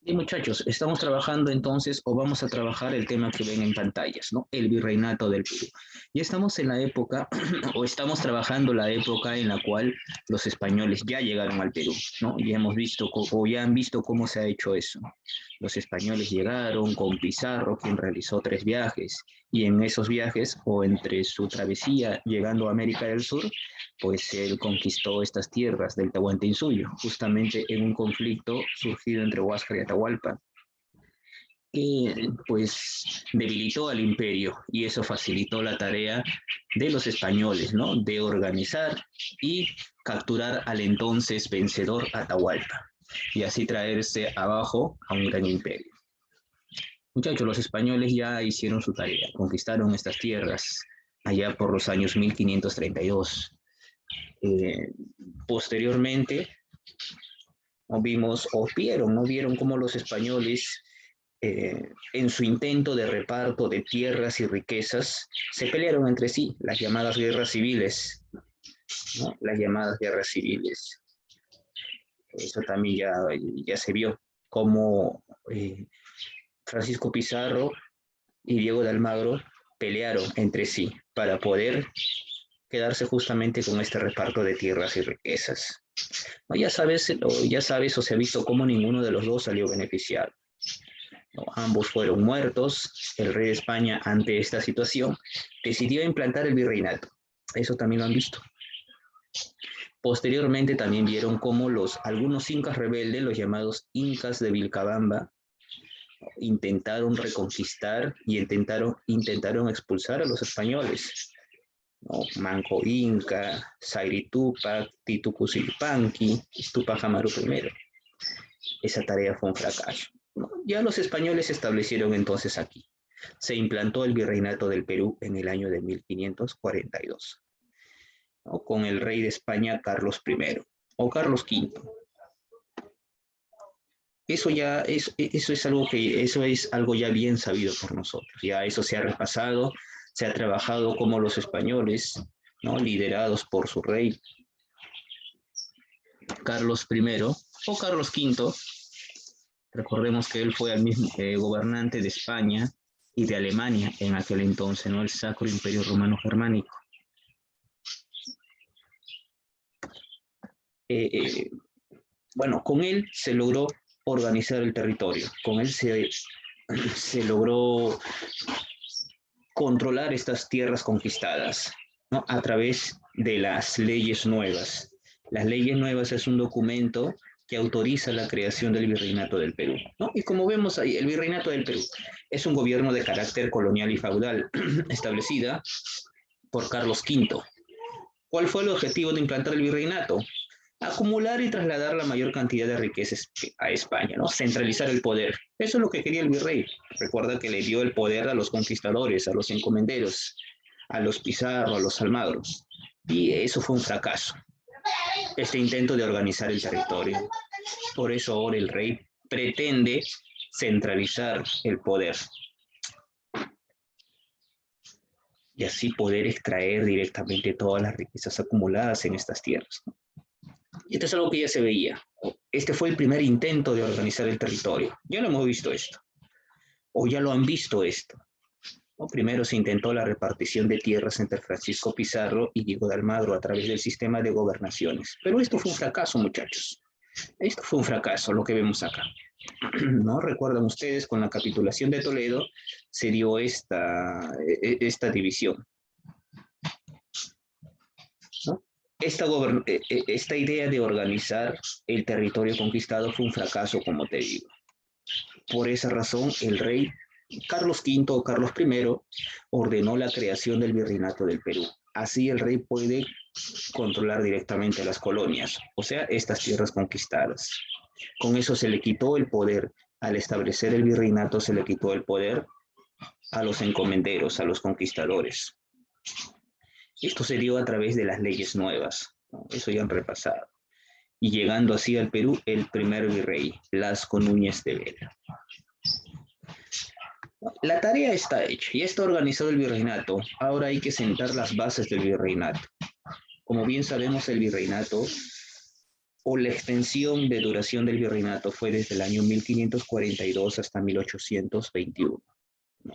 Y muchachos, estamos trabajando entonces, o vamos a trabajar el tema que ven en pantallas, ¿no? El virreinato del Perú. Ya estamos en la época, o estamos trabajando la época en la cual los españoles ya llegaron al Perú, ¿no? Ya hemos visto, o ya han visto cómo se ha hecho eso. Los españoles llegaron con Pizarro, quien realizó 3 viajes, y en esos viajes, o entre su travesía llegando a América del Sur, pues él conquistó estas tierras del Tahuantinsuyo, justamente en un conflicto surgido entre Huáscar y Atahualpa, que pues debilitó al imperio y eso facilitó la tarea de los españoles, ¿no? De organizar y capturar al entonces vencedor Atahualpa y así traerse abajo a un gran imperio. Muchachos, los españoles ya hicieron su tarea, conquistaron estas tierras allá por los años 1532. Eh, Posteriormente, no vieron cómo los españoles, en su intento de reparto de tierras y riquezas, se pelearon entre sí, las llamadas guerras civiles, ¿no? Las llamadas guerras civiles. Eso también ya se vio, cómo Francisco Pizarro y Diego de Almagro pelearon entre sí para poder quedarse justamente con este reparto de tierras y riquezas. No, ya sabes o se ha visto cómo ninguno de los dos salió beneficiado. No, ambos fueron muertos. El rey de España, ante esta situación, decidió implantar el virreinato. Eso también lo han visto. Posteriormente también vieron cómo algunos incas rebeldes, los llamados incas de Vilcabamba, intentaron reconquistar y intentaron expulsar a los españoles, ¿no? Manco Inca, Zairi Tupac, Titu Cusilpanqui, Tupac Amaru I. Esa tarea fue un fracaso, ¿no? Ya los españoles se establecieron entonces aquí. Se implantó el virreinato del Perú en el año de 1542, ¿no? Con el rey de España Carlos I o Carlos V. Eso es algo ya bien sabido por nosotros. Ya eso se ha repasado, se ha trabajado como los españoles, ¿no? Liderados por su rey Carlos I o Carlos V. Recordemos que él fue el mismo gobernante de España y de Alemania en aquel entonces, ¿no? El Sacro Imperio Romano Germánico. Eh, eh, bueno, con él se logró organizar el territorio, con él se logró controlar estas tierras conquistadas, ¿no? A través de las leyes nuevas. Las leyes nuevas es un documento que autoriza la creación del Virreinato del Perú, ¿no? Y como vemos ahí, el Virreinato del Perú es un gobierno de carácter colonial y feudal establecida por Carlos V. ¿Cuál fue el objetivo de implantar el virreinato? Acumular y trasladar la mayor cantidad de riquezas a España, ¿no? Centralizar el poder. Eso es lo que quería el virrey. Recuerda que le dio el poder a los conquistadores, a los encomenderos, a los Pizarro, a los Almagros. Y eso fue un fracaso, este intento de organizar el territorio. Por eso ahora el rey pretende centralizar el poder y así poder extraer directamente todas las riquezas acumuladas en estas tierras, ¿no? Y esto es algo que ya se veía. Este fue el primer intento de organizar el territorio. Ya lo hemos visto esto, o ya lo han visto esto, ¿no? Primero se intentó la repartición de tierras entre Francisco Pizarro y Diego de Almagro a través del sistema de gobernaciones. Pero esto fue un fracaso, muchachos. Esto fue un fracaso, lo que vemos acá. ¿No? Recuerdan ustedes, con la capitulación de Toledo se dio esta división, ¿no? Esta idea de organizar el territorio conquistado fue un fracaso, como te digo. Por esa razón, el rey Carlos V o Carlos I ordenó la creación del Virreinato del Perú. Así el rey puede controlar directamente las colonias, o sea, estas tierras conquistadas. Con eso se le quitó el poder. Al establecer el virreinato se le quitó el poder a los encomenderos, a los conquistadores. Esto se dio a través de las leyes nuevas, ¿no? Eso ya han repasado. Y llegando así al Perú, el primer virrey, Blasco Núñez de Vela. La tarea está hecha, ya está organizado el virreinato. Ahora hay que sentar las bases del virreinato. Como bien sabemos, el virreinato o la extensión de duración del virreinato fue desde el año 1542 hasta 1821. ¿No?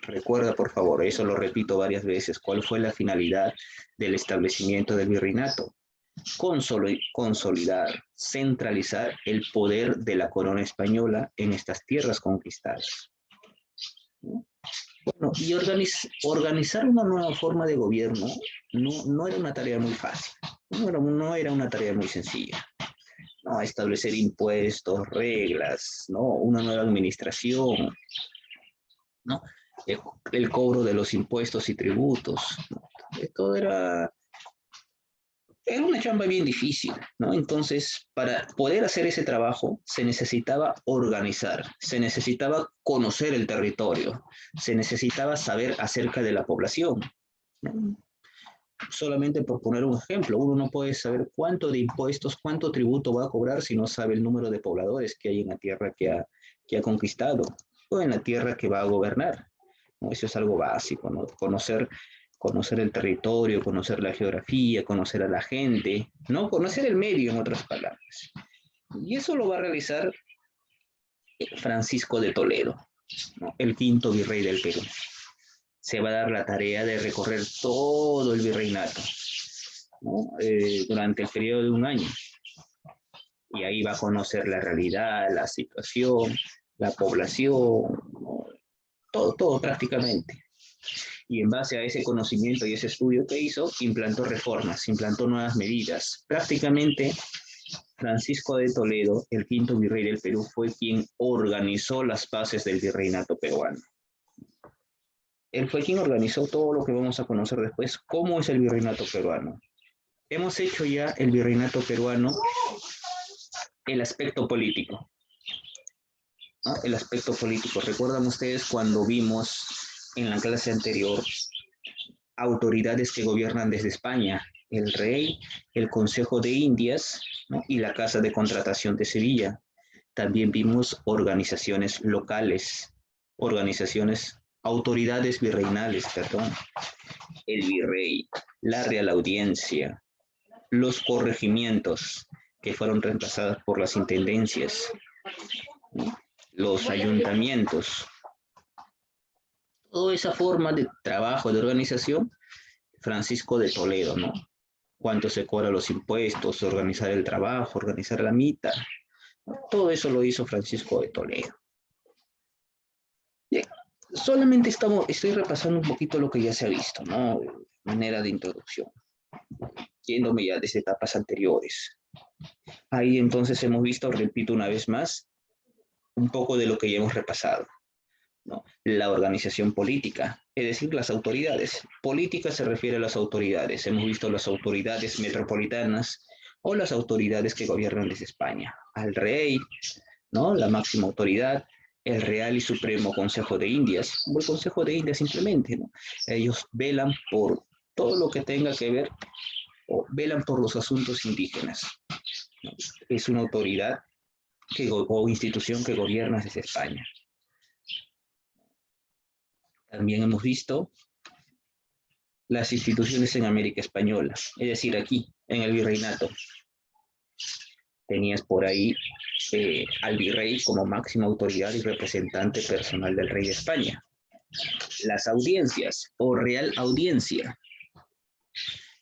Recuerda, por favor, eso lo repito varias veces, ¿cuál fue la finalidad del establecimiento del virreinato? Consolidar, centralizar el poder de la corona española en estas tierras conquistadas. ¿No? Bueno, y organizar una nueva forma de gobierno no era una tarea muy fácil, no era una tarea muy sencilla. No, establecer impuestos, reglas, ¿no? Una nueva administración, ¿no? El, el cobro de los impuestos y tributos, ¿no? Todo era una chamba bien difícil, ¿no? Entonces, para poder hacer ese trabajo, se necesitaba organizar, se necesitaba conocer el territorio, se necesitaba saber acerca de la población, ¿no? Solamente por poner un ejemplo, uno no puede saber cuánto de impuestos, cuánto tributo va a cobrar si no sabe el número de pobladores que hay en la tierra que ha conquistado o en la tierra que va a gobernar, ¿no? Eso es algo básico, ¿no? Conocer el territorio, conocer la geografía, conocer a la gente, ¿no? Conocer el medio, en otras palabras. Y eso lo va a realizar Francisco de Toledo, ¿no? El quinto virrey del Perú. Se va a dar la tarea de recorrer todo el virreinato, ¿no? Durante el periodo de un año. Y ahí va a conocer la realidad, la situación, la población, ¿no? Todo prácticamente. Y en base a ese conocimiento y ese estudio que hizo, implantó reformas, implantó nuevas medidas. Prácticamente Francisco de Toledo, el quinto virrey del Perú, fue quien organizó las bases del virreinato peruano. Él fue quien organizó todo lo que vamos a conocer después, cómo es el virreinato peruano. Hemos hecho ya el virreinato peruano, el aspecto político, ¿no? El aspecto político. ¿Recuerdan ustedes cuando vimos en la clase anterior autoridades que gobiernan desde España? El rey, el Consejo de Indias, ¿no? Y la Casa de Contratación de Sevilla. También vimos organizaciones locales, autoridades virreinales, perdón, el virrey, la Real Audiencia, los corregimientos que fueron reemplazados por las intendencias, ¿no? Los ayuntamientos. Toda esa forma de trabajo, de organización, Francisco de Toledo, ¿no? Cuánto se cobran los impuestos, organizar el trabajo, organizar la mitad. Todo eso lo hizo Francisco de Toledo. Bien, solamente estoy repasando un poquito lo que ya se ha visto, ¿no? De manera de introducción, yéndome ya desde etapas anteriores. Ahí entonces hemos visto, repito una vez más, un poco de lo que ya hemos repasado, ¿no? La organización política, es decir, las autoridades. Política se refiere a las autoridades. Hemos visto las autoridades metropolitanas o las autoridades que gobiernan desde España. Al rey, ¿no? La máxima autoridad, el Real y Supremo Consejo de Indias, o el Consejo de Indias simplemente, ¿no? Ellos velan por todo lo que tenga que ver, o velan por los asuntos indígenas, ¿no? Es una autoridad o institución que gobierna desde España. También hemos visto las instituciones en América Española, es decir, aquí, en el virreinato. Tenías por ahí al virrey como máxima autoridad y representante personal del rey de España. Las audiencias o Real Audiencia.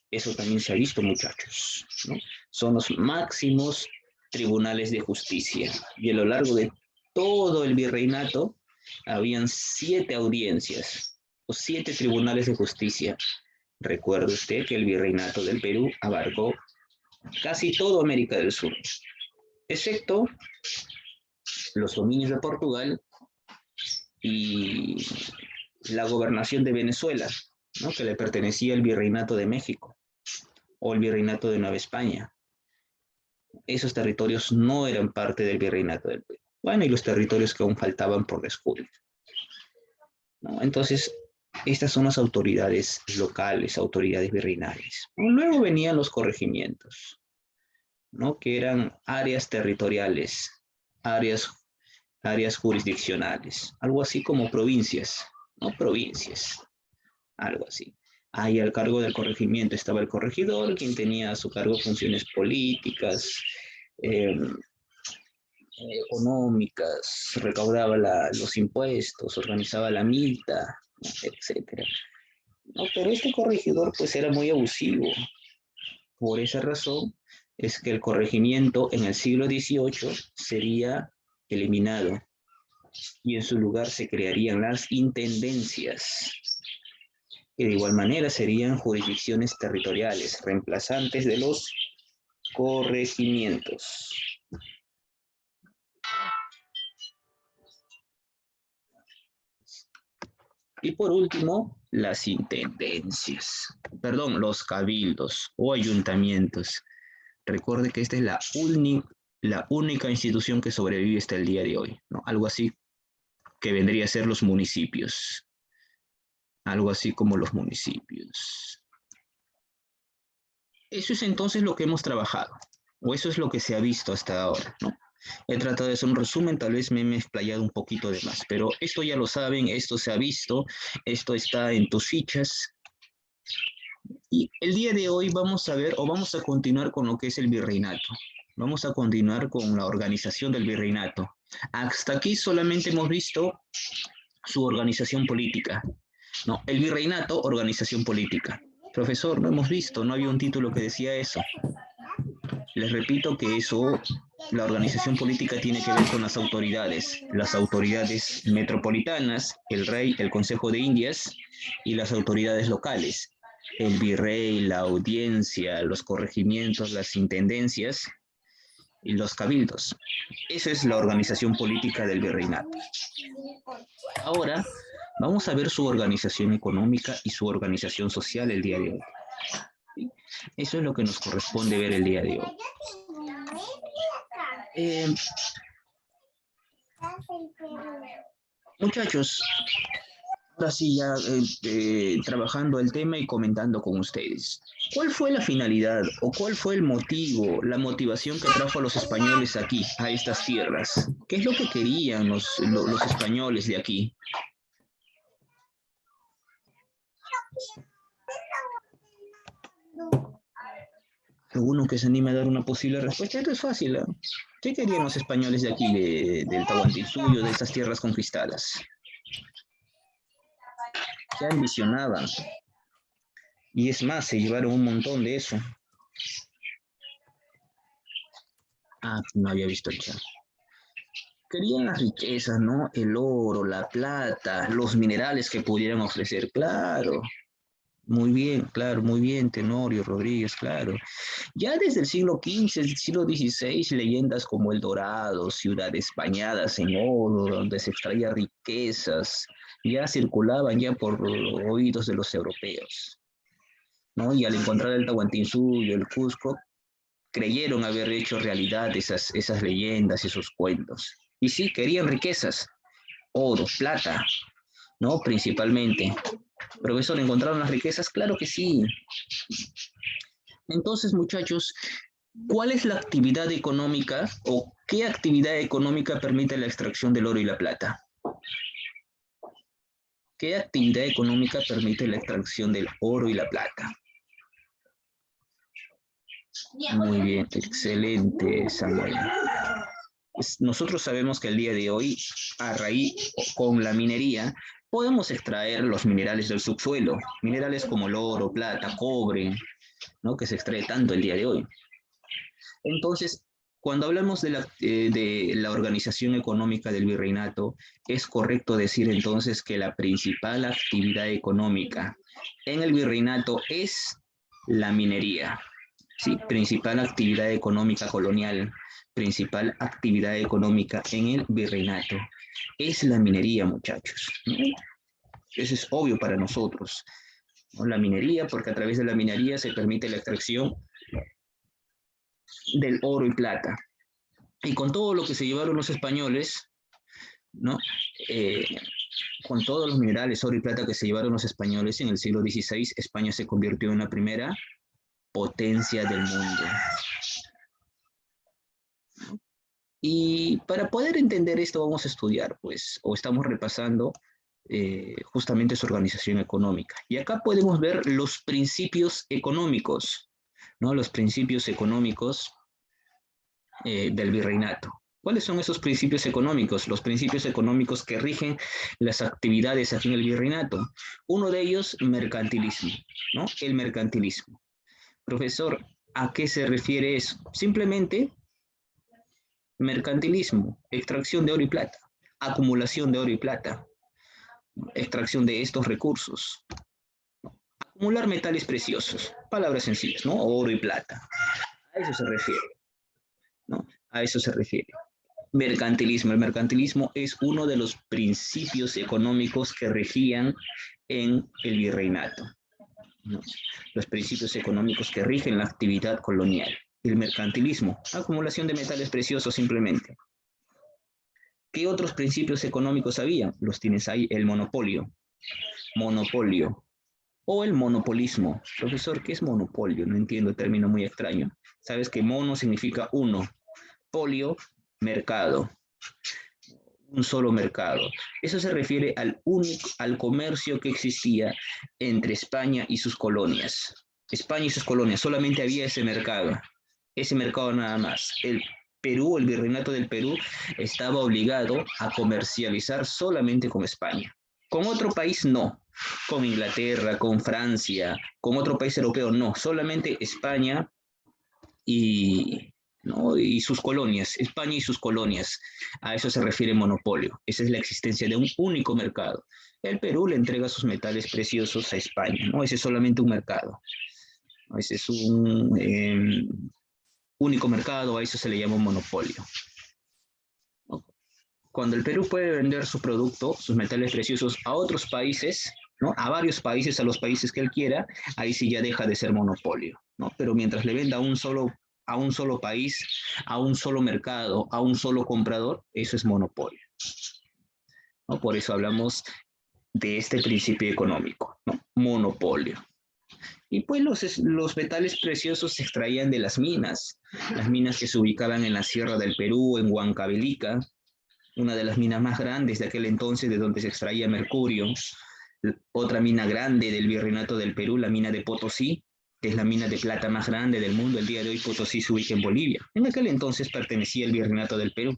Eso también se ha visto, muchachos, ¿no? Son los máximos tribunales de justicia. Y a lo largo de todo el virreinato, habían 7 audiencias o 7 tribunales de justicia. Recuerde usted que el virreinato del Perú abarcó casi toda América del Sur, excepto los dominios de Portugal y la gobernación de Venezuela, ¿no? Que le pertenecía al virreinato de México o el virreinato de Nueva España. Esos territorios no eran parte del virreinato del Perú. Bueno, y los territorios que aún faltaban por descubrir, ¿no? Entonces, estas son las autoridades locales, autoridades virreinales. Luego venían los corregimientos, ¿no? Que eran áreas territoriales, áreas, áreas jurisdiccionales, algo así como provincias, ¿no? Provincias, algo así. Ahí al cargo del corregimiento estaba el corregidor, quien tenía a su cargo funciones políticas, económicas, recaudaba los impuestos, organizaba la milta, etcétera. No, pero este corregidor pues era muy abusivo. Por esa razón es que el corregimiento en el siglo XVIII sería eliminado y en su lugar se crearían las intendencias, que de igual manera serían jurisdicciones territoriales, reemplazantes de los corregimientos. Y por último, las intendencias, perdón, los cabildos o ayuntamientos. Recuerde que esta es la única institución que sobrevive hasta el día de hoy, ¿no? Algo así que vendría a ser los municipios. Algo así como los municipios. Eso es entonces lo que hemos trabajado, o eso es lo que se ha visto hasta ahora, ¿no? He tratado de hacer un resumen, tal vez me he explayado un poquito de más, pero esto ya lo saben, esto se ha visto, esto está en tus fichas. Y el día de hoy vamos a ver, o vamos a continuar con lo que es el virreinato. Vamos a continuar con la organización del virreinato. Hasta aquí solamente hemos visto su organización política. No, el virreinato, organización política. Profesor, no hemos visto, no había un título que decía eso. Les repito que eso, la organización política tiene que ver con las autoridades metropolitanas, el rey, el Consejo de Indias y las autoridades locales, el virrey, la audiencia, los corregimientos, las intendencias y los cabildos. Esa es la organización política del virreinato. Ahora vamos a ver su organización económica y su organización social el día de hoy. Eso es lo que nos corresponde ver el día de hoy. Muchachos, ahora sí ya trabajando el tema y comentando con ustedes. ¿Cuál fue la finalidad o cuál fue el motivo, la motivación que trajo a los españoles aquí, a estas tierras? ¿Qué es lo que querían los españoles de aquí? ¿Alguno que se anime a dar una posible respuesta? Esto es fácil, ¿eh? ¿Qué querían los españoles de aquí, del Tahuantinsuyo, de estas tierras conquistadas? ¿Qué ambicionaban? Y es más, se llevaron un montón de eso. Ah, no había visto el chat. Querían las riquezas, ¿no? El oro, la plata, los minerales que pudieran ofrecer, claro. Muy bien, claro, muy bien, Tenorio Rodríguez, claro. Ya desde el siglo XV, el siglo XVI, leyendas como El Dorado, ciudades bañadas en oro, donde se extraía riquezas, ya circulaban ya por oídos de los europeos, ¿no? Y al encontrar el Tahuantinsuyo, el Cusco, creyeron haber hecho realidad esas leyendas y esos cuentos. Y sí, querían riquezas, oro, plata, ¿no? Principalmente. Profesor, ¿encontraron las riquezas? Claro que sí. Entonces, muchachos, ¿cuál es la actividad económica o qué actividad económica permite la extracción del oro y la plata? ¿Qué actividad económica permite la extracción del oro y la plata? Muy bien, excelente, Samuel. Pues nosotros sabemos que el día de hoy, a raíz con la minería, podemos extraer los minerales del subsuelo, minerales como el oro, plata, cobre, ¿no? Que se extrae tanto el día de hoy. Entonces, cuando hablamos de la organización económica del virreinato, es correcto decir entonces que la principal actividad económica en el virreinato es la minería, ¿sí? Principal actividad económica colonial, principal actividad económica en el virreinato es la minería, muchachos, ¿no? Eso es obvio para nosotros, ¿no? La minería, porque a través de la minería se permite la extracción del oro y plata. Y con todo lo que se llevaron los españoles, ¿no? Con todos los minerales, oro y plata que se llevaron los españoles en el siglo XVI, España se convirtió en la primera potencia del mundo. Y para poder entender esto vamos a estudiar, pues, o estamos repasando justamente su organización económica. Y acá podemos ver los principios económicos, ¿no? Los principios económicos del virreinato. ¿Cuáles son esos principios económicos? Los principios económicos que rigen las actividades aquí en el virreinato. Uno de ellos, mercantilismo, ¿no? El mercantilismo. Profesor, ¿a qué se refiere eso? Simplemente mercantilismo, extracción de oro y plata, acumulación de oro y plata, extracción de estos recursos, acumular metales preciosos, palabras sencillas, ¿no? Oro y plata. A eso se refiere, ¿no? A eso se refiere. Mercantilismo. El mercantilismo es uno de los principios económicos que regían en el virreinato, ¿no? Los principios económicos que rigen la actividad colonial. El mercantilismo, acumulación de metales preciosos simplemente. ¿Qué otros principios económicos había? Los tienes ahí, el monopolio. Monopolio. O el monopolismo. Profesor, ¿qué es monopolio? No entiendo, término muy extraño. Sabes que mono significa uno, polio, mercado. Un solo mercado. Eso se refiere al comercio que existía entre España y sus colonias. España y sus colonias, solamente había ese mercado nada más. El Perú, el virreinato del Perú, estaba obligado a comercializar solamente con España. Con otro país no, con Inglaterra, con Francia, con otro país europeo no, solamente España y, ¿no? Y sus colonias, España y sus colonias. A eso se refiere monopolio. Esa es la existencia de un único mercado. El Perú le entrega sus metales preciosos a España, ¿no? Ese es solamente un mercado. Ese es un único mercado, a eso se le llama un monopolio. ¿No? Cuando el Perú puede vender su producto, sus metales preciosos a otros países, ¿no? A varios países, a los países que él quiera, ahí sí ya deja de ser monopolio, ¿no? Pero mientras le venda a un solo país, a un solo mercado, a un solo comprador, eso es monopolio, ¿no? Por eso hablamos de este principio económico, ¿no? Monopolio. Y pues los metales preciosos se extraían de las minas que se ubicaban en la Sierra del Perú, en Huancavelica, una de las minas más grandes de aquel entonces, de donde se extraía mercurio. Otra mina grande del virreinato del Perú, la mina de Potosí, que es la mina de plata más grande del mundo. El día de hoy Potosí se ubica en Bolivia. En aquel entonces pertenecía al virreinato del Perú.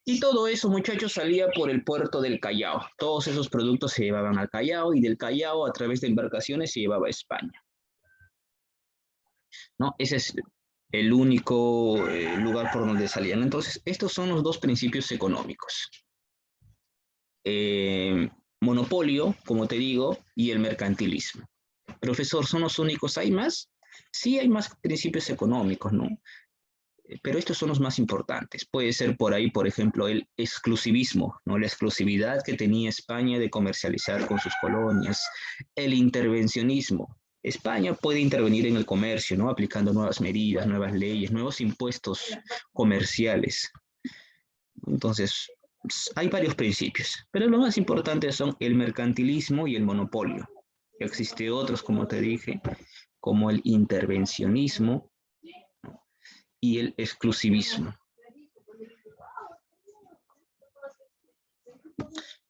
Y todo eso, muchachos, salía por el puerto del Callao. Todos esos productos se llevaban al Callao y del Callao a través de embarcaciones se llevaba a España, ¿no? Ese es el único lugar por donde salían. Entonces, estos son los dos principios económicos. Eh, Monopolio, como te digo, y el mercantilismo. Profesor, ¿son los únicos? ¿Hay más? Sí, hay más principios económicos, ¿no? Pero estos son los más importantes. Puede ser por ahí, por ejemplo, el exclusivismo, ¿no? La exclusividad que tenía España de comercializar con sus colonias, el intervencionismo. España puede intervenir en el comercio, ¿no? Aplicando nuevas medidas, nuevas leyes, nuevos impuestos comerciales. Entonces, hay varios principios, pero lo más importante son el mercantilismo y el monopolio. Existe otros, como te dije, como el intervencionismo y el exclusivismo.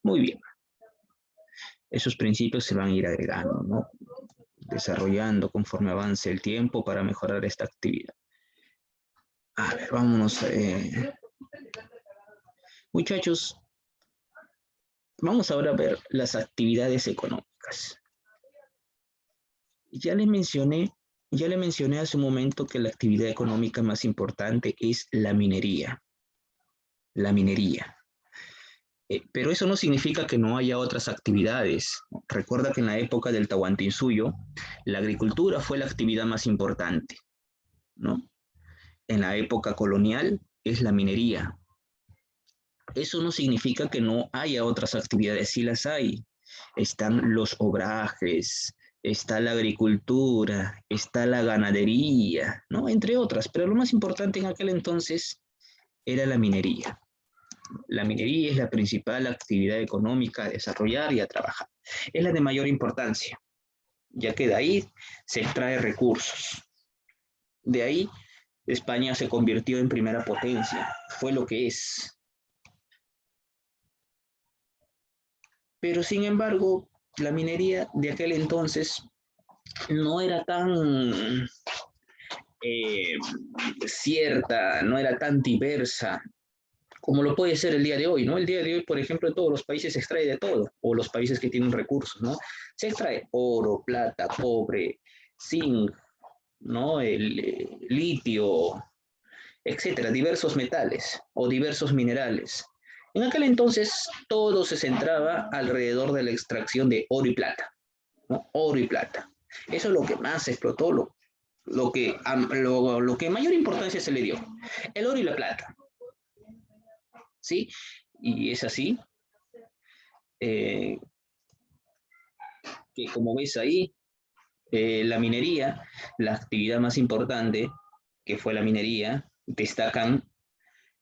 Muy bien. Esos principios se van a ir agregando, ¿no? Desarrollando conforme avance el tiempo para mejorar esta actividad. A ver, vámonos. Muchachos, vamos ahora a ver las actividades económicas. Ya le mencioné hace un momento que la actividad económica más importante es la minería. La minería. Pero eso no significa que no haya otras actividades. Recuerda que en la época del Tahuantinsuyo, la agricultura fue la actividad más importante, ¿no? En la época colonial es la minería. Eso no significa que no haya otras actividades, sí las hay. Están los obrajes, está la agricultura, está la ganadería, ¿no? Entre otras, pero lo más importante en aquel entonces era la minería. La minería es la principal actividad económica a desarrollar y a trabajar. Es la de mayor importancia, ya que de ahí se extrae recursos. De ahí España se convirtió en primera potencia, fue lo que es. Pero sin embargo, la minería de aquel entonces no era tan cierta, no era tan diversa como lo puede ser el día de hoy, ¿no? El día de hoy, por ejemplo, en todos los países se extrae de todo, o los países que tienen recursos, ¿no? Se extrae oro, plata, cobre, zinc, ¿no? El litio, etcétera, diversos metales o diversos minerales. En aquel entonces todo se centraba alrededor de la extracción de oro y plata, ¿no? Oro y plata. Eso es lo que más se explotó, lo que mayor importancia se le dio, el oro y la plata, ¿sí? Y es así eh, que como ves ahí, la minería, la actividad más importante, que fue la minería, destacan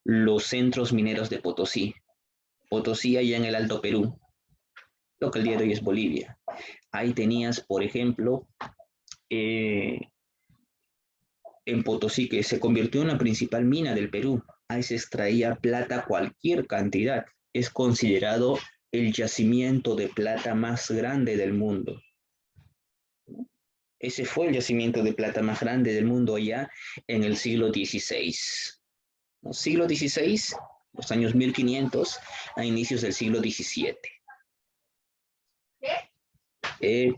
los centros mineros de Potosí. Potosí allá en el Alto Perú, lo que el día de hoy es Bolivia. Ahí tenías, por ejemplo, eh, en Potosí, que se convirtió en la principal mina del Perú. Ahí se extraía plata cualquier cantidad. Es considerado el yacimiento de plata más grande del mundo. Ese fue el yacimiento de plata más grande del mundo allá en el siglo XVI. ¿No? Siglo XVI, los años 1500, a inicios del siglo XVII. Eh,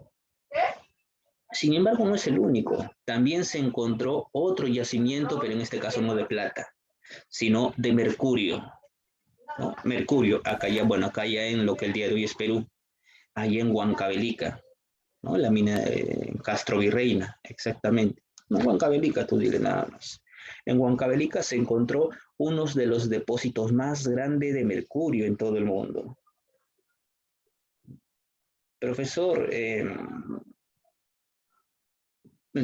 Sin embargo, no es el único. También se encontró otro yacimiento, pero en este caso no de plata, sino de mercurio, ¿no? Mercurio, acá ya en lo que el día de hoy es Perú, allá en Huancavelica, ¿no? La mina de Castro Virreina, exactamente. No, Huancavelica, tú dile nada más. En Huancavelica se encontró uno de los depósitos más grandes de mercurio en todo el mundo. Profesor,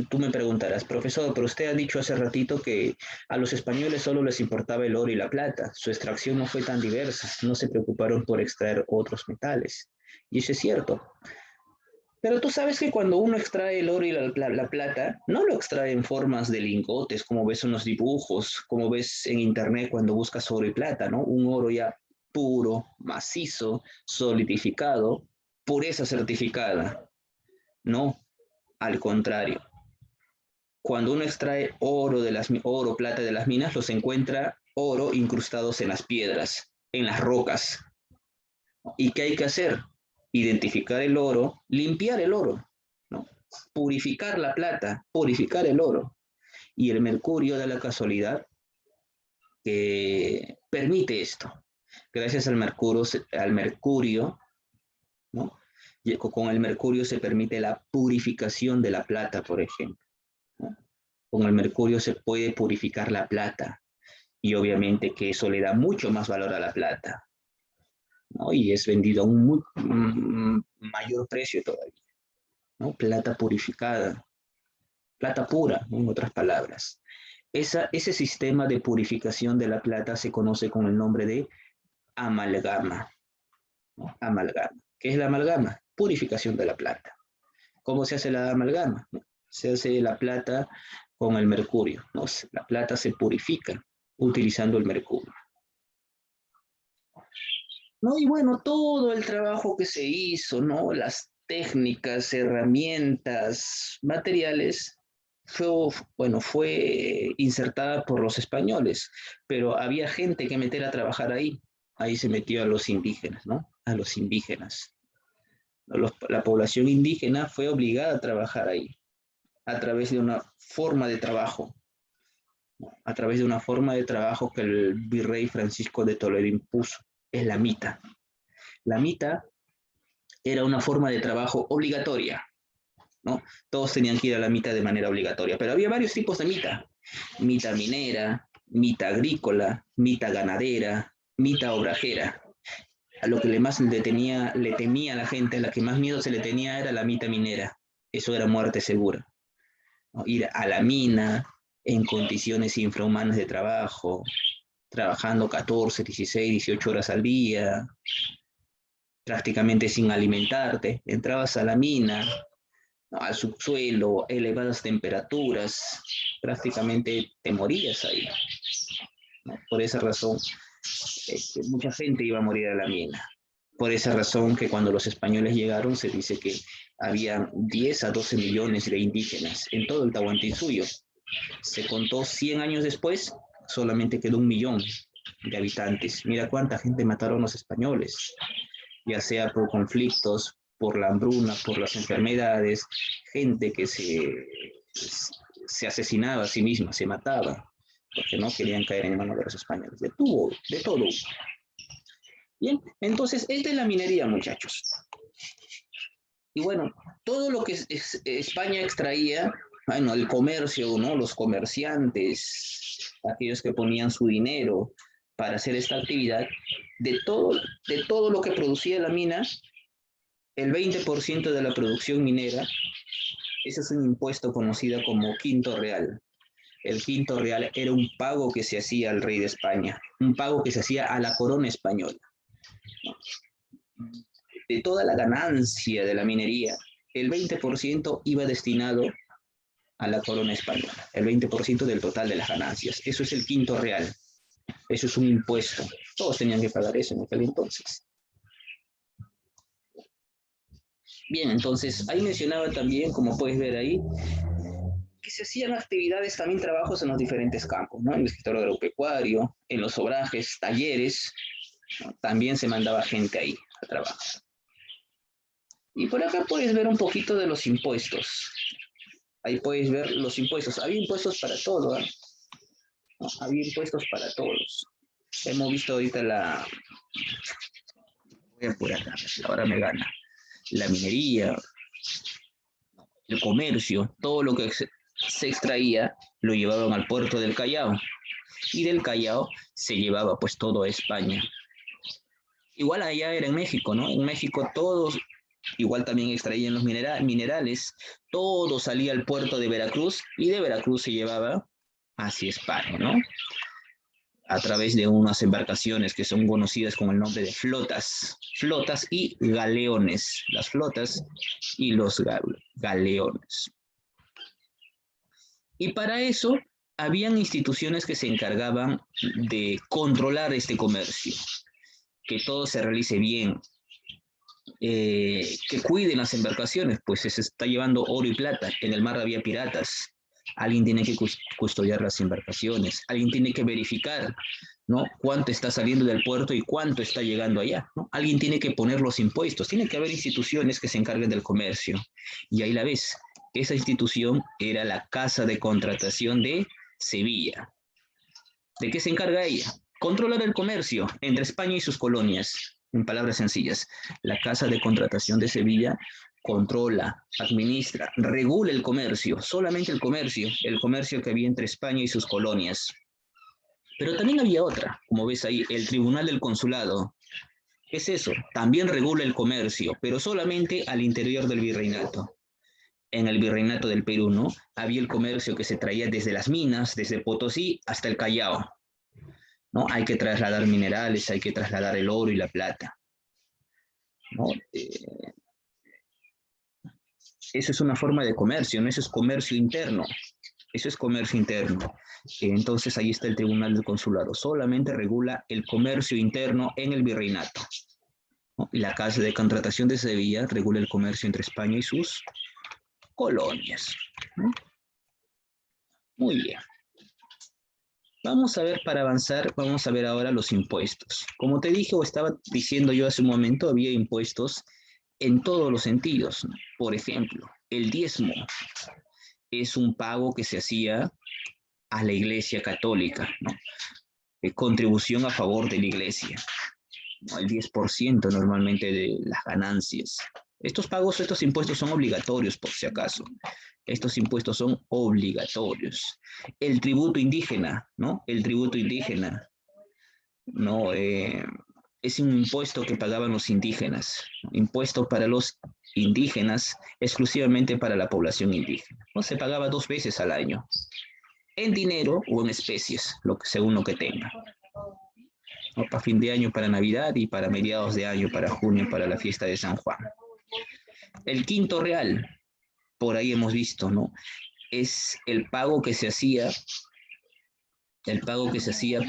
tú me preguntarás, profesor, pero usted ha dicho hace ratito que a los españoles solo les importaba el oro y la plata. Su extracción no fue tan diversa, no se preocuparon por extraer otros metales. Y eso es cierto. Pero tú sabes que cuando uno extrae el oro y la plata, no lo extrae en formas de lingotes, como ves en los dibujos, como ves en internet cuando buscas oro y plata, ¿no? Un oro ya puro, macizo, solidificado, pureza certificada. No, al contrario. Cuando uno extrae oro, plata de las minas, los encuentra oro incrustados en las piedras, en las rocas. ¿Y qué hay que hacer? Identificar el oro, limpiar el oro, ¿no? Purificar la plata, purificar el oro. Y el mercurio da la casualidad que permite esto. Gracias al mercurio, ¿no? Y con el mercurio se permite la purificación de la plata, por ejemplo, ¿no? Con el mercurio se puede purificar la plata y obviamente que eso le da mucho más valor a la plata, ¿no? Y es vendido a un mayor precio todavía, ¿no? Plata purificada, plata pura, ¿no? En otras palabras. Ese sistema de purificación de la plata se conoce con el nombre de amalgama, ¿no? Amalgama. ¿Qué es la amalgama? Purificación de la plata. ¿Cómo se hace la amalgama? Se hace la plata con el mercurio, ¿no? La plata se purifica utilizando el mercurio. ¿No? Y bueno, todo el trabajo que se hizo, ¿no? Las técnicas, herramientas, materiales, fue insertada por los españoles, pero había gente que meter a trabajar ahí. Ahí se metió a los indígenas, ¿no? A los indígenas. La población indígena fue obligada a trabajar ahí, a través de una forma de trabajo, ¿no? A través de una forma de trabajo que el virrey Francisco de Toledo impuso, es la mita. La mita era una forma de trabajo obligatoria, ¿no? Todos tenían que ir a la mita de manera obligatoria, pero había varios tipos de mita. Mita minera, mita agrícola, mita ganadera, mita obrajera. A lo que le temía a la gente, a la que más miedo se le tenía era la mita minera. Eso era muerte segura, ¿no? Ir a la mina en condiciones infrahumanas de trabajo, trabajando 14, 16, 18 horas al día, prácticamente sin alimentarte. Entrabas a la mina, ¿no? Al subsuelo, elevadas temperaturas, prácticamente te morías ahí, ¿no? Por esa razón, mucha gente iba a morir a la mina. Por esa razón que cuando los españoles llegaron se dice que había 10 a 12 millones de indígenas en todo el Tahuantinsuyo. Se contó 100 años después, solamente quedó 1 millón de habitantes. Mira cuánta gente mataron los españoles, ya sea por conflictos, por la hambruna, por las enfermedades, gente que se asesinaba a sí misma, se mataba, porque no querían caer en manos de los españoles. De todo. Bien, entonces, esta es la minería, muchachos. Y bueno, todo lo que España extraía, bueno, el comercio, ¿no? Los comerciantes, aquellos que ponían su dinero para hacer esta actividad, de todo lo que producía la mina, el 20% de la producción minera, ese es un impuesto conocido como quinto real. El quinto real era un pago que se hacía al rey de España, un pago que se hacía a la corona española. De toda la ganancia de la minería, el 20% iba destinado a la corona española, el 20% del total de las ganancias. Eso es el quinto real, eso es un impuesto. Todos tenían que pagar eso en aquel entonces. Bien, entonces ahí mencionaba también, como puedes ver ahí, que se hacían actividades, también trabajos en los diferentes campos, ¿no? En el sector agropecuario, en los obrajes, talleres, ¿no? También se mandaba gente ahí a trabajar. Y por acá puedes ver un poquito de los impuestos. Ahí puedes ver los impuestos. Había impuestos para todo, ¿eh? ¿No? Había impuestos para todos. Hemos visto ahorita voy a apurar, ahora me gana. La minería, el comercio, todo lo que se extraía lo llevaban al puerto del Callao. Y del Callao se llevaba pues todo a España. Igual allá era en México, ¿no? En México todos, igual también extraían los minerales, todo salía al puerto de Veracruz y de Veracruz se llevaba hacia España, ¿no? A través de unas embarcaciones que son conocidas con el nombre de flotas y galeones, las flotas y los galeones. Y para eso habían instituciones que se encargaban de controlar este comercio, que todo se realice bien, que cuiden las embarcaciones, pues se está llevando oro y plata, en el mar había piratas, alguien tiene que custodiar las embarcaciones, alguien tiene que verificar, ¿no? Cuánto está saliendo del puerto y cuánto está llegando allá, ¿no? Alguien tiene que poner los impuestos, tiene que haber instituciones que se encarguen del comercio, y ahí la ves, esa institución era la Casa de Contratación de Sevilla. ¿De qué se encarga ella? Controlar el comercio entre España y sus colonias. En palabras sencillas, la Casa de Contratación de Sevilla controla, administra, regula el comercio, solamente el comercio que había entre España y sus colonias. Pero también había otra, como ves ahí, el Tribunal del Consulado. ¿Qué es eso? También regula el comercio, pero solamente al interior del virreinato. En el virreinato del Perú, ¿no? Había el comercio que se traía desde las minas, desde Potosí hasta el Callao, ¿no? Hay que trasladar minerales, hay que trasladar el oro y la plata, ¿no? Eso es una forma de comercio, ¿no? Eso es comercio interno. Eso es comercio interno. Entonces ahí está el Tribunal del Consulado. Solamente regula el comercio interno en el virreinato, ¿no? Y la Casa de Contratación de Sevilla regula el comercio entre España y sus colonias, ¿no? Muy bien. Vamos a ver, para avanzar, vamos a ver ahora los impuestos. Como te dije o estaba diciendo yo hace un momento, había impuestos en todos los sentidos, ¿no? Por ejemplo, el diezmo es un pago que se hacía a la Iglesia Católica, ¿no? Contribución a favor de la Iglesia, ¿no? El 10% normalmente de las ganancias. Estos pagos, estos impuestos son obligatorios, por si acaso. Estos impuestos son obligatorios. El tributo indígena, ¿no? El tributo indígena, ¿no? Es un impuesto que pagaban los indígenas, ¿no? Impuesto para los indígenas, exclusivamente para la población indígena, ¿no? Se pagaba 2 veces al año, en dinero o en especies, según lo que tenga, ¿no? Para fin de año, para Navidad, y para mediados de año, para junio, para la fiesta de San Juan. El quinto real, por ahí hemos visto, ¿no? Es el pago que se hacía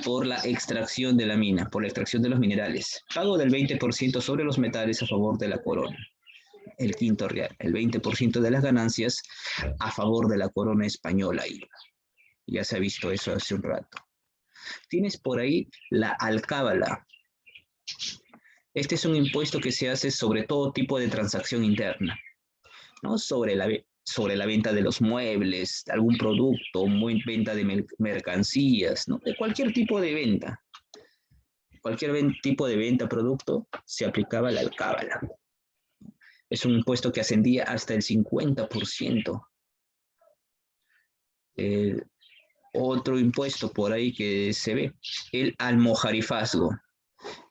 por la extracción de la mina, por la extracción de los minerales. Pago del 20% sobre los metales a favor de la corona. El quinto real, el 20% de las ganancias a favor de la corona española iba. ya se ha visto eso hace un rato. Tienes por ahí la alcábala. Este es un impuesto que se hace sobre todo tipo de transacción interna, ¿no? Sobre la venta de los muebles, algún producto, venta de mercancías, ¿no? De cualquier tipo de venta. Cualquier tipo de venta, producto, se aplicaba la alcábala. Es un impuesto que ascendía hasta el 50%. Otro impuesto por ahí que se ve, el almojarifazgo.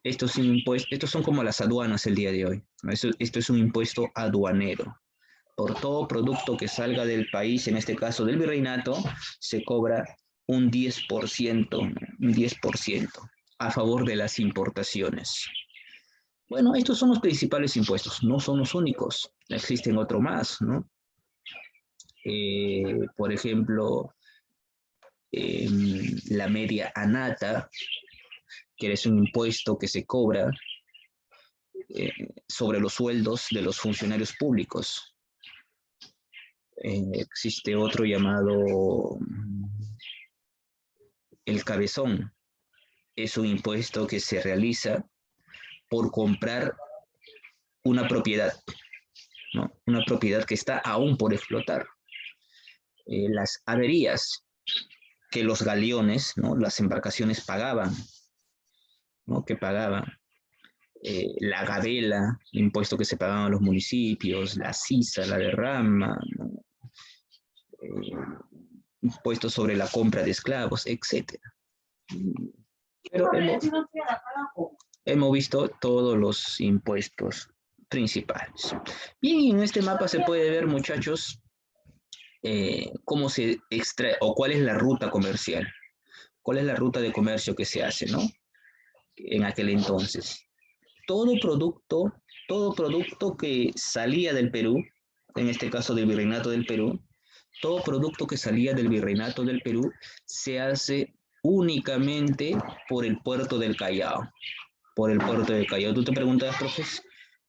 Estos son como las aduanas el día de hoy. Esto es un impuesto aduanero. Por todo producto que salga del país, en este caso del virreinato, se cobra un 10% a favor de las importaciones. Bueno, estos son los principales impuestos, no son los únicos, existen otros más, ¿no? Por ejemplo, la media anata, que es un impuesto que se cobra sobre los sueldos de los funcionarios públicos. Existe otro llamado el cabezón. Es un impuesto que se realiza por comprar una propiedad, ¿no? Una propiedad que está aún por explotar. Las averías que los galeones, ¿no? Las embarcaciones pagaban, ¿no? Que pagaban. La gabela, el impuesto que se pagaban a los municipios, la sisa, la derrama, ¿no? Impuestos sobre la compra de esclavos, etc. Pero hemos visto todos los impuestos principales. Y en este mapa se puede ver, muchachos, cómo se extrae o cuál es la ruta comercial, cuál es la ruta de comercio que se hace, ¿no? En aquel entonces. Todo producto que salía del Perú, en este caso del Virreinato del Perú, todo producto que salía del Virreinato del Perú se hace únicamente por el puerto del Callao. Por el puerto del Callao. Tú te preguntas,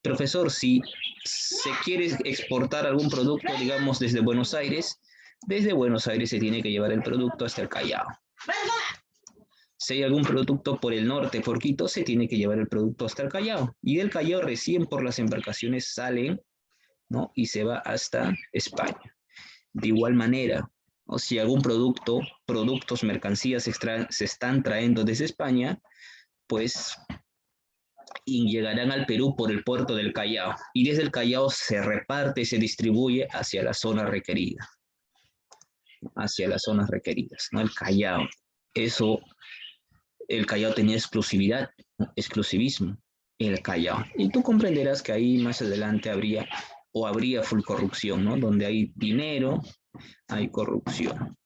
profesor, si se quiere exportar algún producto, digamos, desde Buenos Aires se tiene que llevar el producto hasta el Callao. Si hay algún producto por el norte, por Quito, se tiene que llevar el producto hasta el Callao. Y del Callao recién por las embarcaciones salen, ¿no? Y se va hasta España. De igual manera, ¿no? Si algún productos, mercancías se están trayendo desde España, pues y llegarán al Perú por el puerto del Callao. Y desde el Callao se reparte y se distribuye hacia la zona requerida. Hacia las zonas requeridas, ¿no? El Callao. El Callao tenía exclusividad, exclusivismo, el Callao. Y tú comprenderás que ahí más adelante habría full corrupción, ¿no? Donde hay dinero, hay corrupción.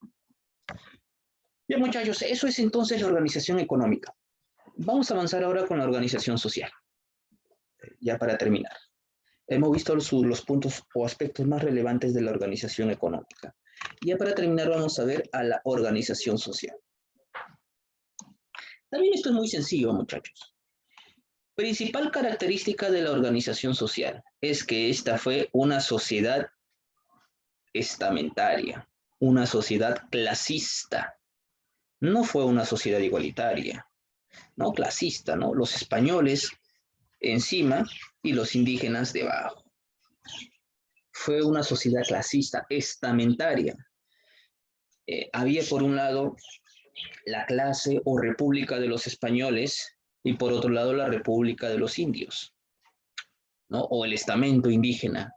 Bien, muchachos, eso es entonces la organización económica. Vamos a avanzar ahora con la organización social. Ya para terminar. Hemos visto los puntos o aspectos más relevantes de la organización económica. Ya para terminar vamos a ver a la organización social. También esto es muy sencillo, muchachos. Principal característica de la organización social es que esta fue una sociedad estamentaria, una sociedad clasista. No fue una sociedad igualitaria, no clasista, ¿no? Los españoles encima y los indígenas debajo. Fue una sociedad clasista, estamentaria. Había por un lado la clase o república de los españoles y por otro lado la república de los indios, ¿no? O el estamento indígena.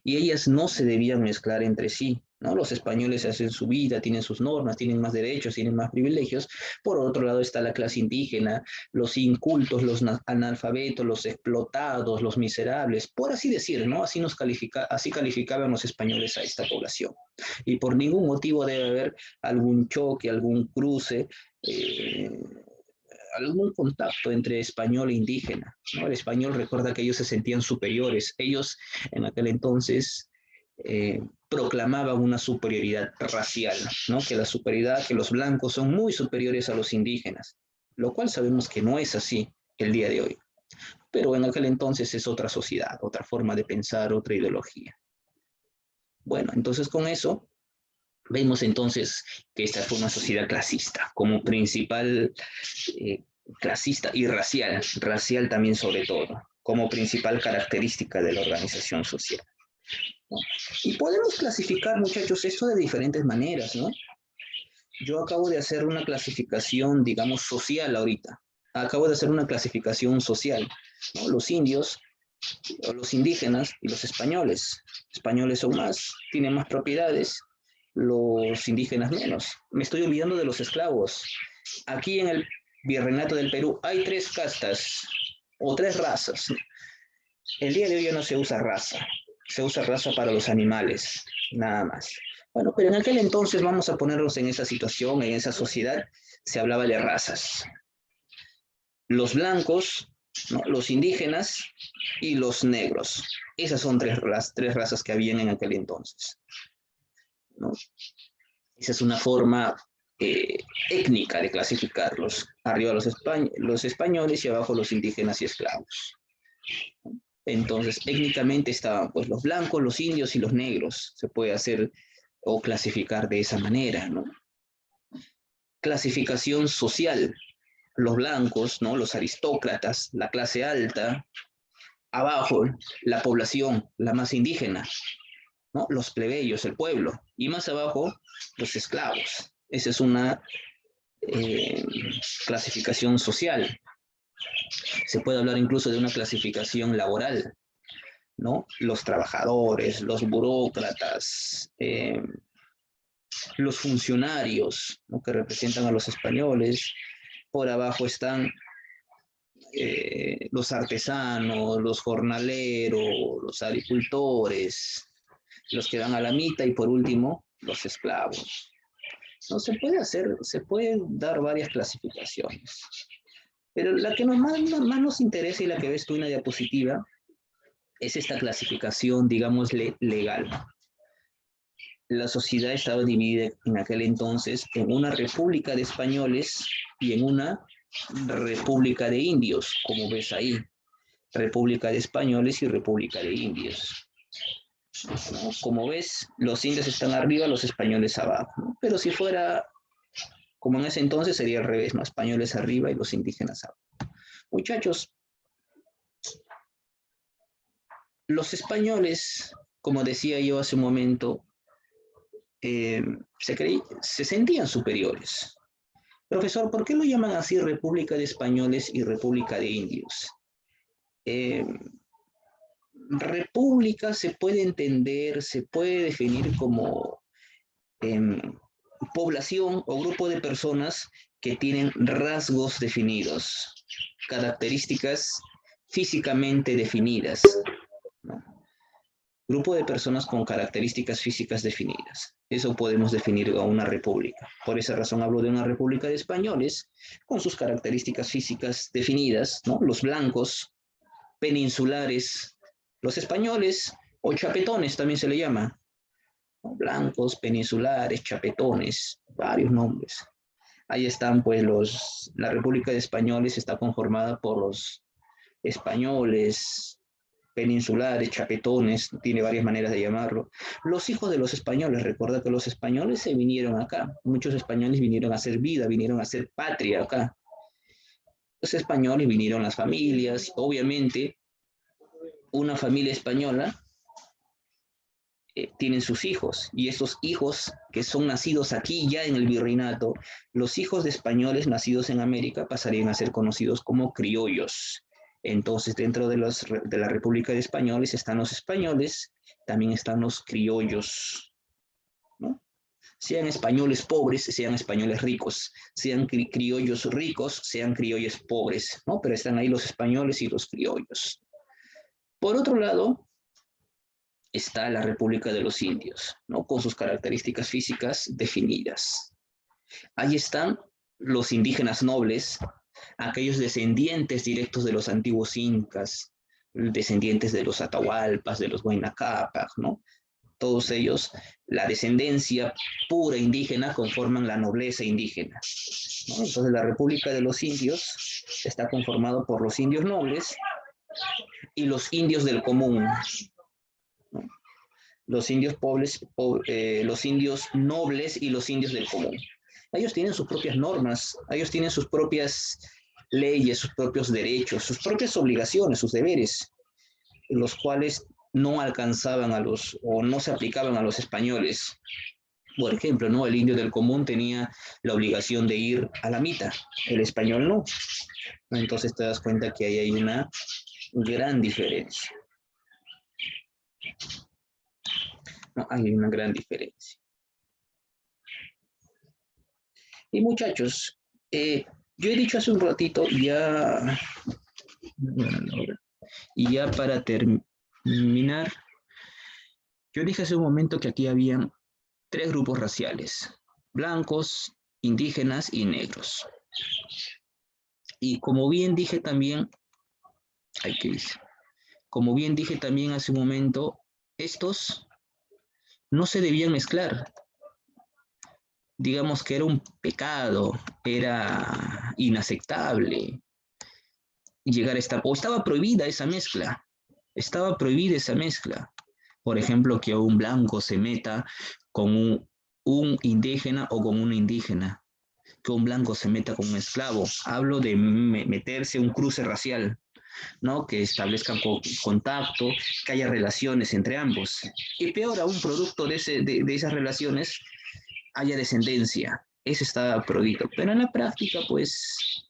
Y ellas no se debían mezclar entre sí, ¿no? Los españoles hacen su vida, tienen sus normas, tienen más derechos, tienen más privilegios. Por otro lado está la clase indígena, los incultos, los analfabetos, los explotados, los miserables, por así decir, ¿no? Así calificaban los españoles a esta población. Y por ningún motivo debe haber algún choque, algún cruce, algún contacto entre español e indígena, ¿no? El español recuerda que ellos se sentían superiores. Ellos en aquel entonces proclamaban una superioridad racial, ¿no? Que los blancos son muy superiores a los indígenas, lo cual sabemos que no es así el día de hoy. Pero en aquel entonces es otra sociedad, otra forma de pensar, otra ideología. Bueno, entonces con eso Vemos entonces que esta fue una sociedad clasista, como principal clasista y racial también sobre todo, como principal característica de la organización social, ¿no? Y podemos clasificar, muchachos, esto de diferentes maneras, ¿no? Yo acabo de hacer una clasificación, digamos, social ahorita. Acabo de hacer una clasificación social, ¿no? Los indios, los indígenas y los españoles. Españoles son más, tienen más propiedades, los indígenas menos. Me estoy olvidando de los esclavos. Aquí en el Virreinato del Perú hay 3 castas o 3 razas. El día de hoy ya no se usa raza, se usa raza para los animales, nada más. Bueno, pero en aquel entonces vamos a ponernos en esa situación, en esa sociedad, se hablaba de razas. Los blancos, ¿no? Los indígenas y los negros. Esas son las 3 razas que habían en aquel entonces, ¿no? Esa es una forma étnica de clasificarlos. Arriba los españoles y abajo los indígenas y esclavos. Entonces, étnicamente estaban pues los blancos, los indios y los negros. Se puede hacer o clasificar de esa manera, ¿no? Clasificación social. Los blancos, ¿no? Los aristócratas, la clase alta. Abajo, la población, la más indígena, ¿no? Los plebeyos, el pueblo. Y más abajo, los esclavos. Esa es una clasificación social. Se puede hablar incluso de una clasificación laboral, ¿no? Los trabajadores, los burócratas, los funcionarios, ¿no? Que representan a los españoles. Por abajo están los artesanos, los jornaleros, los agricultores, los que dan a la mitad y por último, los esclavos. No se pueden dar varias clasificaciones. Pero la que más nos interesa y la que ves tú en la diapositiva es esta clasificación, digamos, legal. La sociedad estaba dividida en aquel entonces en una república de españoles y en una república de indios, como ves ahí. República de españoles y república de indios, ¿no? Como ves, los indios están arriba, los españoles abajo, ¿no? Pero si fuera como en ese entonces sería al revés, ¿no? Españoles arriba y los indígenas abajo. Muchachos, los españoles, como decía yo hace un momento, se sentían superiores. Profesor, ¿por qué lo llaman así República de Españoles y República de Indios? República se puede entender, se puede definir como población o grupo de personas que tienen rasgos definidos, características físicamente definidas, ¿no? Grupo de personas con características físicas definidas. Eso podemos definir a una república. Por esa razón hablo de una república de españoles con sus características físicas definidas, ¿no? Los blancos, peninsulares, los españoles o chapetones también se le llama, ¿no? Blancos, peninsulares, chapetones, varios nombres. Ahí están pues la República de Españoles está conformada por los españoles, peninsulares, chapetones, tiene varias maneras de llamarlo. Los hijos de los españoles, recuerda que los españoles se vinieron acá, muchos españoles vinieron a hacer vida, vinieron a hacer patria acá. Los españoles vinieron las familias, obviamente una familia española tienen sus hijos, y estos hijos que son nacidos aquí ya en el virreinato, los hijos de españoles nacidos en América pasarían a ser conocidos como criollos. Entonces, dentro de la República de Españoles están los españoles, también están los criollos, ¿no? Sean españoles pobres, sean españoles ricos, sean criollos ricos, sean criollos pobres, ¿no? Pero están ahí los españoles y los criollos. Por otro lado, está la República de los Indios, ¿no? Con sus características físicas definidas. Ahí están los indígenas nobles, aquellos descendientes directos de los antiguos incas, descendientes de los Atahualpas, de los Huayna Cápac, ¿no? Todos ellos, la descendencia pura indígena, conforman la nobleza indígena, ¿no? Entonces la República de los Indios está conformada por los indios nobles y los indios del común, ¿no? los indios pobres, los indios nobles y los indios del común. Ellos tienen sus propias normas, ellos tienen sus propias leyes, sus propios derechos, sus propias obligaciones, sus deberes, los cuales no alcanzaban a los, o no se aplicaban a los españoles. Por ejemplo, ¿no? El indio del común tenía la obligación de ir a la mita, el español no. Entonces te das cuenta que ahí hay una gran diferencia. No, hay una gran diferencia. Y muchachos, yo he dicho hace un ratito ya, y ya para terminar, yo dije hace un momento que aquí había tres grupos raciales, blancos, indígenas y negros. Y como bien dije también, ay, ¿qué dice? Como bien dije también hace un momento, estos no se debían mezclar. Digamos que era un pecado, era inaceptable llegar a estar, o estaba prohibida esa mezcla, estaba prohibida esa mezcla. Por ejemplo, que un blanco se meta con un indígena o con una indígena, que un blanco se meta con un esclavo. Hablo de meterse un cruce racial, ¿no? Que establezcan contacto, que haya relaciones entre ambos. Y peor aún, producto de esas relaciones, haya descendencia. Eso está prohibido. Pero en la práctica, pues,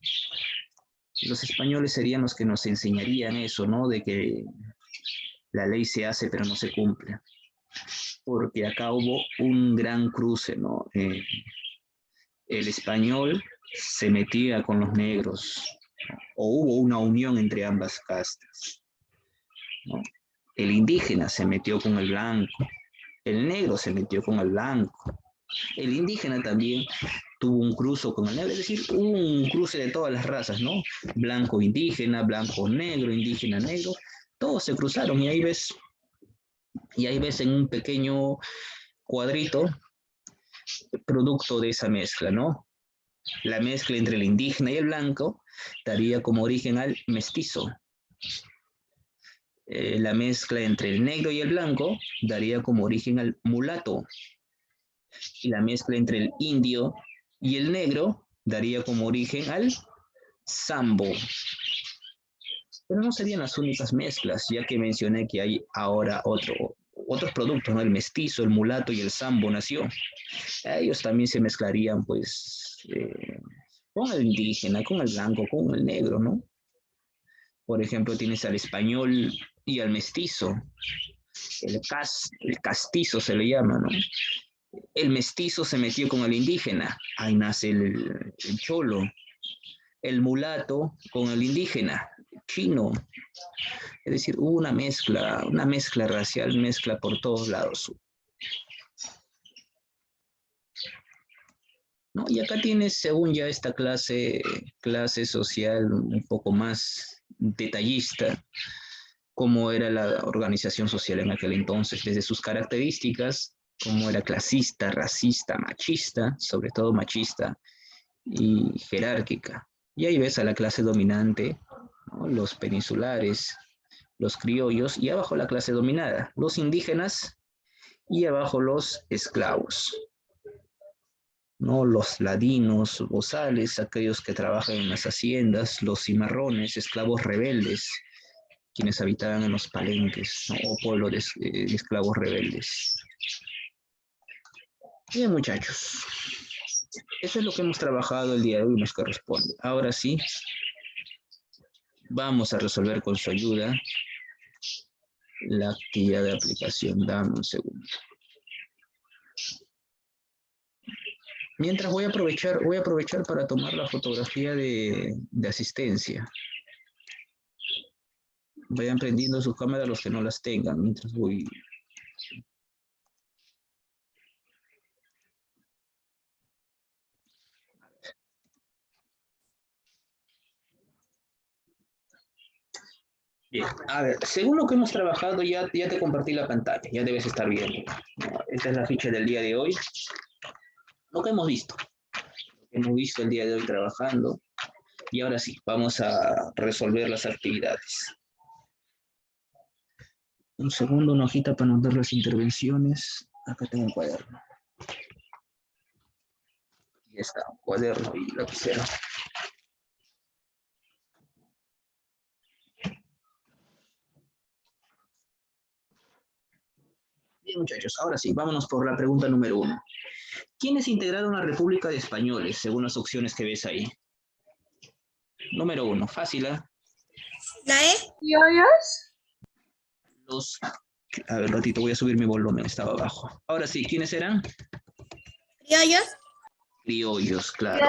los españoles serían los que nos enseñarían eso, ¿no? De que la ley se hace pero no se cumple. Porque acá hubo un gran cruce, ¿no? El español se metía con los negros, o hubo una unión entre ambas castas, ¿no? El indígena se metió con el blanco, el negro se metió con el blanco, el indígena también tuvo un cruce con el negro, es decir, un cruce de todas las razas, ¿no? Blanco indígena, blanco negro, indígena negro, todos se cruzaron y ahí ves en un pequeño cuadrito producto de esa mezcla, ¿no? La mezcla entre el indígena y el blanco daría como origen al mestizo. La mezcla entre el negro y el blanco daría como origen al mulato. Y la mezcla entre el indio y el negro daría como origen al sambo. Pero no serían las únicas mezclas, ya que mencioné que hay ahora otros productos, ¿no? El mestizo, el mulato y el sambo nació. Ellos también se mezclarían, pues, con el indígena, con el blanco, con el negro, ¿no? Por ejemplo, tienes al español y al mestizo. El castizo se le llama, ¿no? El mestizo se metió con el indígena. Ahí nace el cholo. El mulato con el indígena, chino. Es decir, hubo una mezcla racial, mezcla por todos lados. ¿No? Y acá tienes, según ya esta clase social un poco más detallista, cómo era la organización social en aquel entonces, desde sus características, cómo era clasista, racista, machista, sobre todo machista, y jerárquica. Y ahí ves a la clase dominante, ¿no? Los peninsulares, los criollos, y abajo la clase dominada, los indígenas, y abajo los esclavos, ¿no? Los ladinos, bozales, aquellos que trabajan en las haciendas, los cimarrones, esclavos rebeldes, quienes habitaban en los palenques, ¿no? O pueblos de esclavos rebeldes. Bien, muchachos, eso es lo que hemos trabajado el día de hoy, nos corresponde. Ahora sí, vamos a resolver con su ayuda la actividad de aplicación. Dame un segundo. Mientras voy a aprovechar para tomar la fotografía de asistencia. Vayan prendiendo su cámara los que no las tengan, mientras voy. Bien, a ver, según lo que hemos trabajado, ya te compartí la pantalla, ya debes estar viendo. Esta es la ficha del día de hoy. Lo que hemos visto. Hemos visto el día de hoy trabajando. Y ahora sí, vamos a resolver las actividades. Un segundo, una hojita para anotar las intervenciones. Acá tengo un cuaderno. Ya está, un cuaderno y lapicero. Bien, muchachos, ahora sí, vámonos por la pregunta número 1. ¿Quiénes integraron la República de Españoles, según las opciones que ves ahí? Número 1, fácil, ¿eh? ¿La E? ¿Criollos? Los... A ver, ratito, voy a subir mi volumen, estaba abajo. Ahora sí, ¿quiénes eran? ¿Criollos? Criollos, claro.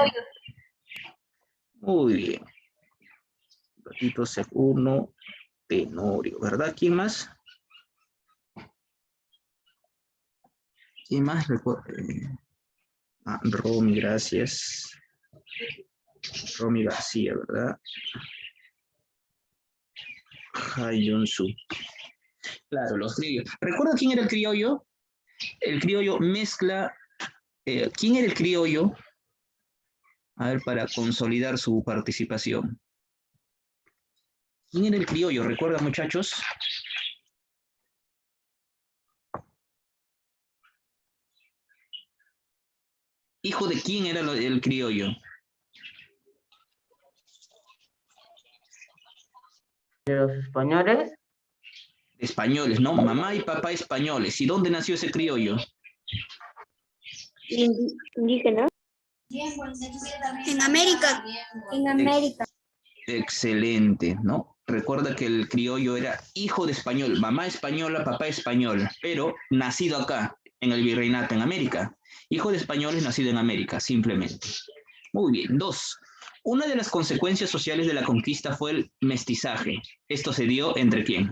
Muy bien. Ratito, segundo, Tenorio, ¿verdad? ¿Quién más? ¿Quién más? Romy, gracias. Romy García, ¿verdad? Hai Yun-su. Claro, los criollos. ¿Recuerda quién era el criollo? El criollo mezcla... ¿quién era el criollo? A ver, para consolidar su participación. ¿Quién era el criollo? ¿Recuerda, muchachos? ¿Hijo de quién era el criollo? ¿De los españoles? Españoles, ¿no? Mamá y papá españoles. ¿Y dónde nació ese criollo? Indígena. En América. En América. Excelente, ¿no? Recuerda que el criollo era hijo de español, mamá española, papá español, pero nacido acá, en el virreinato, en América. Hijo de españoles nacido en América, simplemente. Muy bien. 2. Una de las consecuencias sociales de la conquista fue el mestizaje. ¿Esto se dio entre quién?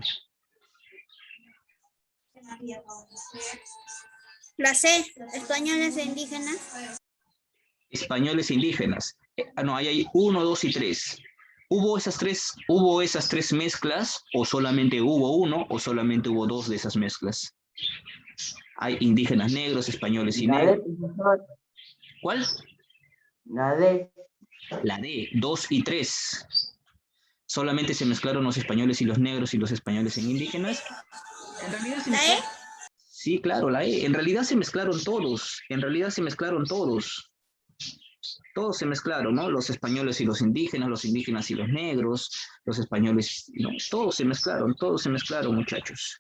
La C. Españoles e indígenas. Españoles e indígenas. No, ahí hay 1, 2 y 3. ¿Hubo esas tres mezclas o solamente hubo uno o solamente hubo dos de esas mezclas? Hay indígenas negros, españoles y La D, negros. profesor. ¿Cuál? La D. La D, 2 y 3. Solamente se mezclaron los españoles y los negros y los españoles en indígenas. En realidad se ¿La E? mezclaron. Sí, claro, la E. En realidad se mezclaron todos. En realidad se mezclaron todos. Todos se mezclaron, ¿no? Los españoles y los indígenas y los negros, los españoles, ¿no? Todos se mezclaron, muchachos.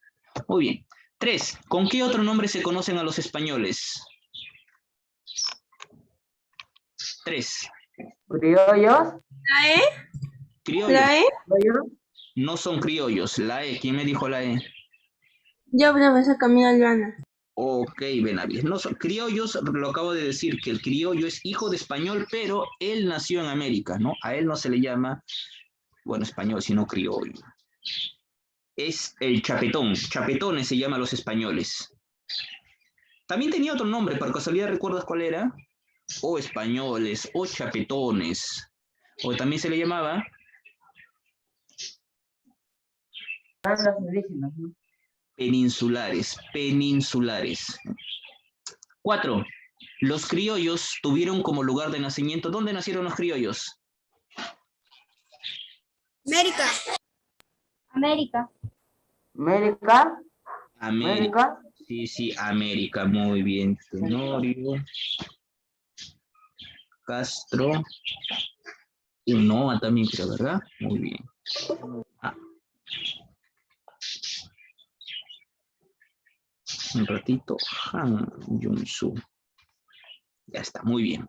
Muy bien. 3. ¿Con qué otro nombre se conocen a los españoles? 3. ¿Criollos? ¿La E? Criollos. ¿La E? ¿Criollos? No son criollos. La E. ¿Quién me dijo la E? Yo, profesor Camila Albana. Ok, Benavides. No son criollos, lo acabo de decir, que el criollo es hijo de español, pero él nació en América, ¿no? A él no se le llama, bueno, español, sino criollo. Es el chapetón. Chapetones se llama a los españoles. También tenía otro nombre, por casualidad, ¿recuerdas cuál era? O españoles, o chapetones. O también se le llamaba Eran los indígenas, ¿no? peninsulares. 4. Los criollos tuvieron como lugar de nacimiento. ¿Dónde nacieron los criollos? América. América. América. América. América. Sí, América. Muy bien. Tenorio, Castro y Noa también, creo, ¿verdad? Muy bien. Un ratito. Han Yun-su. Ya está, muy bien.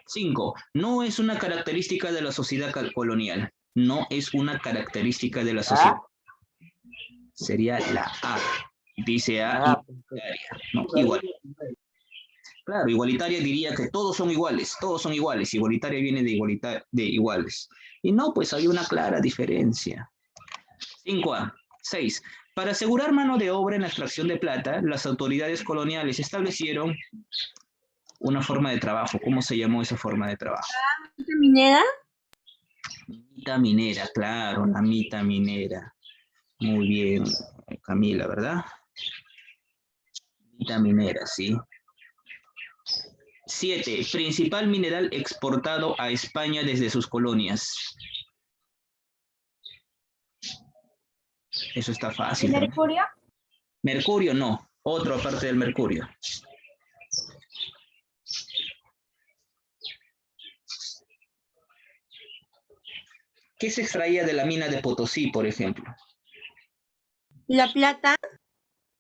5. No es una característica de la sociedad colonial. No es una característica de la sociedad. Sería la A. Dice A, igualitaria. No, igual. Claro, igualitaria diría que todos son iguales. Igualitaria viene de iguales. Y no, pues hay una clara diferencia. 5A. 6. Para asegurar mano de obra en la extracción de plata, las autoridades coloniales establecieron una forma de trabajo. ¿Cómo se llamó esa forma de trabajo? ¿Minera? Mita minera, claro, la mita minera. Muy bien, Camila, ¿verdad? Mita minera, sí. 7. Principal mineral exportado a España desde sus colonias. Eso está fácil. ¿Mercurio? Mercurio no, otro aparte del mercurio. ¿Qué se extraía de la mina de Potosí, por ejemplo? La plata.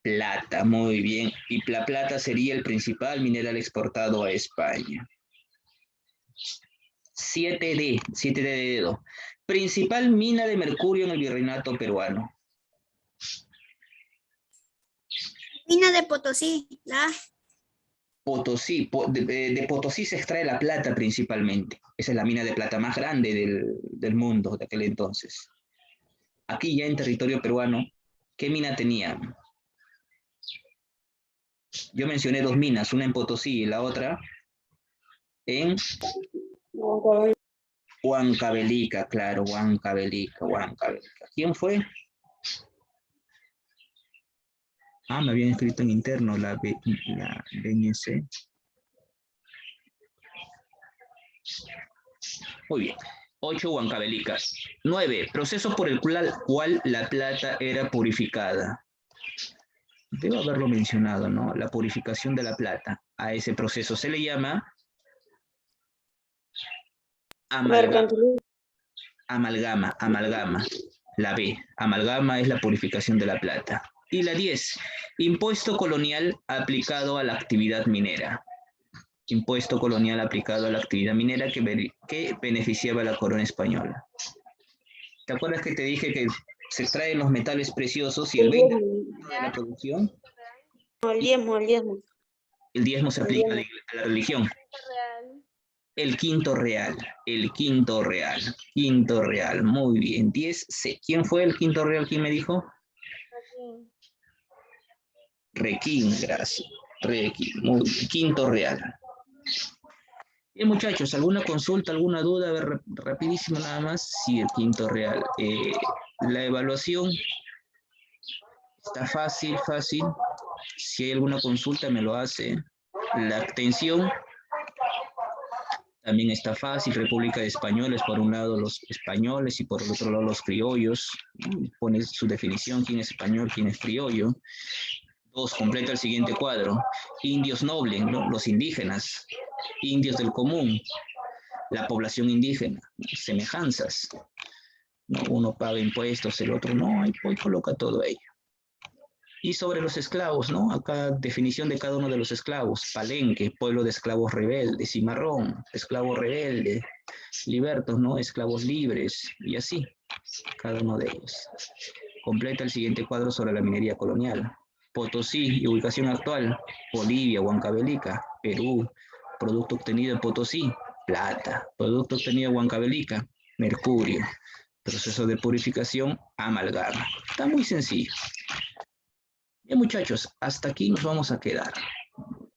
Plata, muy bien. Y la plata sería el principal mineral exportado a España. 7D, 7D de dedo. Principal mina de mercurio en el virreinato peruano. Mina de Potosí. La Potosí, de Potosí se extrae la plata principalmente. Esa es la mina de plata más grande del mundo de aquel entonces. Aquí ya en territorio peruano, ¿qué mina tenían? Yo mencioné 2 minas, una en Potosí y la otra en Huancavelica, claro, Huancavelica. ¿Quién fue? Ah, me habían escrito en interno la BNC. Muy bien. 8, Huancavelica. 9, proceso por el cual la plata era purificada. Debo haberlo mencionado, ¿no? La purificación de la plata. A ese proceso se le llama amalgama. La B, amalgama es la purificación de la plata. Y la 10, impuesto colonial aplicado a la actividad minera. Impuesto colonial aplicado a la actividad minera que beneficiaba a la corona española. ¿Te acuerdas que te dije que se extraen los metales preciosos y el 20% de la producción? El diezmo. El diezmo se aplica a la religión. El quinto real, muy bien, 10C. ¿Quién fue el quinto real? ¿Quién me dijo? Requín, gracias. Requín, muy bien, quinto real. Bien, muchachos, ¿alguna consulta, alguna duda? A ver, rapidísimo nada más. Sí, el quinto real. La evaluación está fácil. Si hay alguna consulta, me lo hace. La abstención también está fácil. República de Españoles, por un lado los españoles y por el otro lado los criollos. Pone su definición, quién es español, quién es criollo. 2, completa el siguiente cuadro. Indios nobles, ¿no? Los indígenas. Indios del común. La población indígena. Semejanzas. ¿No? Uno paga impuestos, el otro no. Ahí coloca todo ello. Y sobre los esclavos, ¿no? Acá definición de cada uno de los esclavos. Palenque, pueblo de esclavos rebeldes. Cimarrón, esclavo rebelde. Libertos, ¿no? Esclavos libres. Y así, cada uno de ellos. Completa el siguiente cuadro sobre la minería colonial. Potosí y ubicación actual. Bolivia, Huancavelica, Perú. Producto obtenido en Potosí, plata. Producto obtenido en Huancavelica, mercurio. Proceso de purificación, amalgama. Está muy sencillo. Bien, muchachos, hasta aquí nos vamos a quedar.